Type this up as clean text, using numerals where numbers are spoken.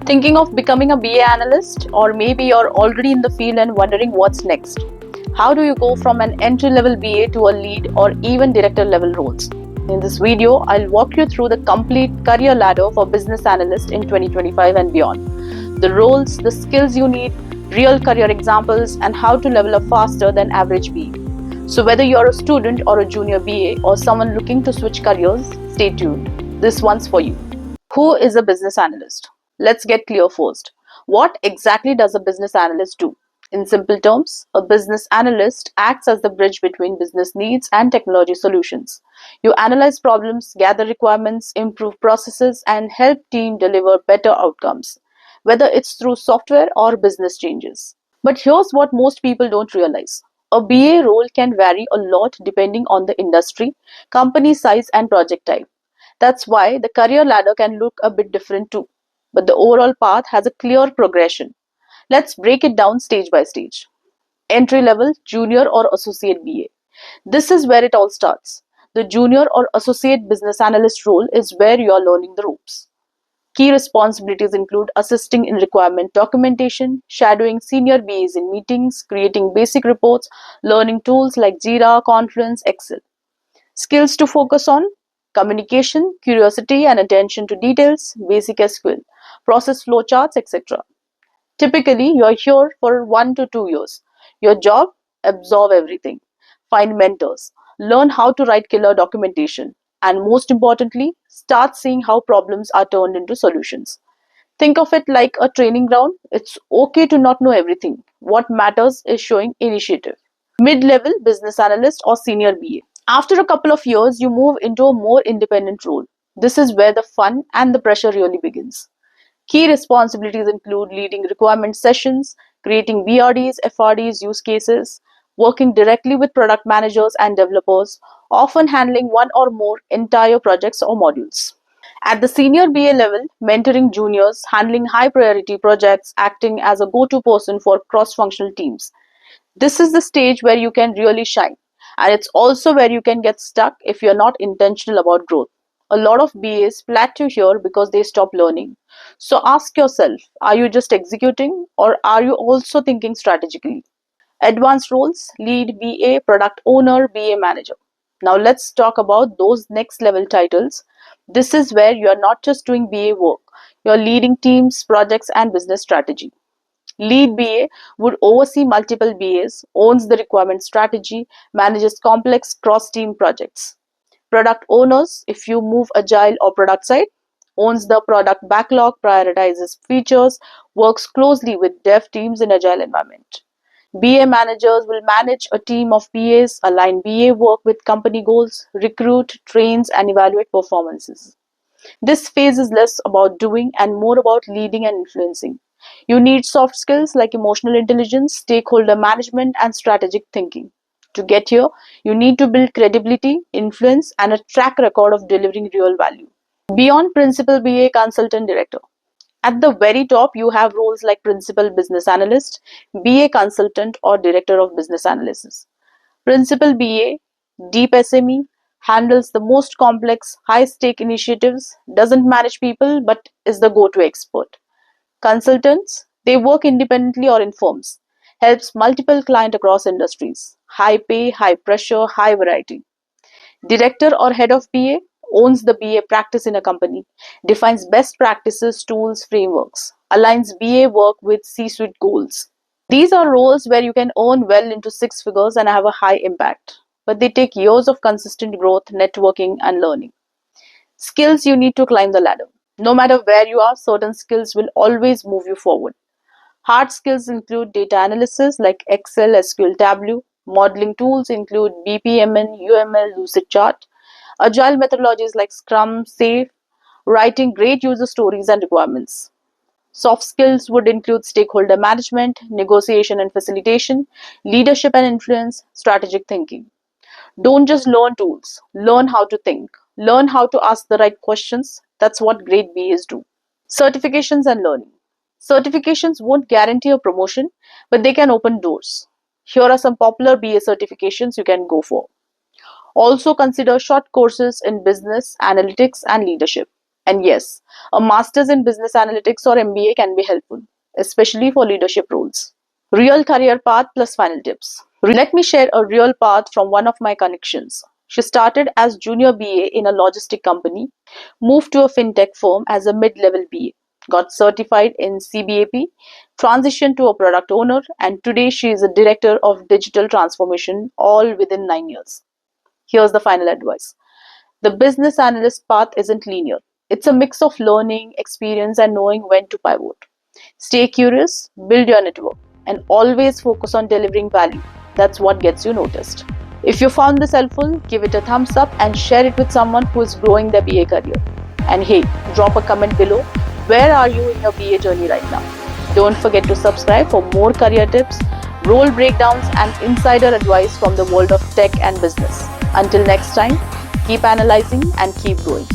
Thinking of becoming a BA analyst, or maybe you're already in the field and wondering what's next. How do you go from an entry-level BA to a lead or even director level roles? In this video, I'll walk you through the complete career ladder for business analyst in 2025 and beyond. The roles, the skills you need, real career examples, and how to level up faster than average BA. So whether you're a student or a junior BA or someone looking to switch careers, stay tuned. This one's for you. Who is a business analyst? Let's get clear first. What exactly does a business analyst do? In simple terms, a business analyst acts as the bridge between business needs and technology solutions. You analyze problems, gather requirements, improve processes, and help team deliver better outcomes, whether it's through software or business changes. But here's what most people don't realize. A BA role can vary a lot depending on the industry, company size, and project type. That's why the career ladder can look a bit different too. But the overall path has a clear progression. Let's break it down stage by stage. Entry level, junior or associate BA. This is where it all starts. The junior or associate business analyst role is where you are learning the ropes. Key responsibilities include assisting in requirement documentation, shadowing senior BAs in meetings, creating basic reports, learning tools like Jira, Confluence, Excel. Skills to focus on: communication, curiosity, and attention to details, basic SQL, process flowcharts, etc. Typically, you're here for 1 to 2 years. Your job: absorb everything, find mentors, learn how to write killer documentation, and most importantly, start seeing how problems are turned into solutions. Think of it like a training ground. It's okay to not know everything. What matters is showing initiative. Mid-level business analyst or senior BA. After a couple of years, you move into a more independent role. This is where the fun and the pressure really begins. Key responsibilities include leading requirement sessions, creating BRDs, FRDs, use cases, working directly with product managers and developers, often handling one or more entire projects or modules. At the senior BA level, mentoring juniors, handling high priority projects, acting as a go-to person for cross-functional teams. This is the stage where you can really shine. And it's also where you can get stuck if you're not intentional about growth. A lot of BAs plateau here because they stop learning. So ask yourself, are you just executing or are you also thinking strategically? Advanced roles: lead BA, product owner, BA manager. Now let's talk about those next level titles. This is where you are not just doing BA work, you're leading teams, projects, and business strategy. Lead BA would oversee multiple BAs, owns the requirement strategy, manages complex cross-team projects. Product owners, if you move agile or product side, owns the product backlog, prioritizes features, works closely with dev teams in agile environment. BA managers will manage a team of BAs, align BA work with company goals, recruit, trains, and evaluate performances. This phase is less about doing and more about leading and influencing. You need soft skills like emotional intelligence, stakeholder management, and strategic thinking. To get here, you need to build credibility, influence, and a track record of delivering real value. Beyond principal BA, consultant, director. At the very top, you have roles like principal business analyst, BA consultant, or director of business analysis. Principal BA, deep SME, handles the most complex, high stake initiatives, doesn't manage people but is the go to expert. Consultants, they work independently or in firms, helps multiple clients across industries, high pay, high pressure, high variety. Director or head of BA owns the BA practice in a company, defines best practices, tools, frameworks, aligns BA work with C suite goals. These are roles where you can earn well into six figures and have a high impact, but they take years of consistent growth, networking, and learning. Skills you need to climb the ladder. No matter where you are, certain skills will always move you forward. Hard skills include data analysis like Excel, SQL, Tableau. Modeling tools include BPMN, UML, Lucidchart. Agile methodologies like Scrum, SAFe. Writing great user stories and requirements. Soft skills would include stakeholder management, negotiation and facilitation, leadership and influence, strategic thinking. Don't just learn tools, learn how to think, learn how to ask the right questions. That's what great BAs do. Certifications and learning. Certifications won't guarantee a promotion, but they can open doors. Here are some popular BA certifications you can go for. Also consider short courses in business, analytics, and leadership. And yes, a master's in business analytics or MBA can be helpful, especially for leadership roles. Real career path plus final tips. Let me share a real path from one of my connections. She started as junior BA in a logistic company, moved to a fintech firm as a mid-level BA, got certified in CBAP, transitioned to a product owner, and today she is a director of digital transformation, all within 9 years. Here's the final advice. The business analyst path isn't linear. It's a mix of learning, experience, and knowing when to pivot. Stay curious, build your network, and always focus on delivering value. That's what gets you noticed. If you found this helpful, give it a thumbs up and share it with someone who is growing their BA career. And hey, drop a comment below. Where are you in your BA journey right now? Don't forget to subscribe for more career tips, role breakdowns, and insider advice from the world of tech and business. Until next time, keep analyzing and keep growing.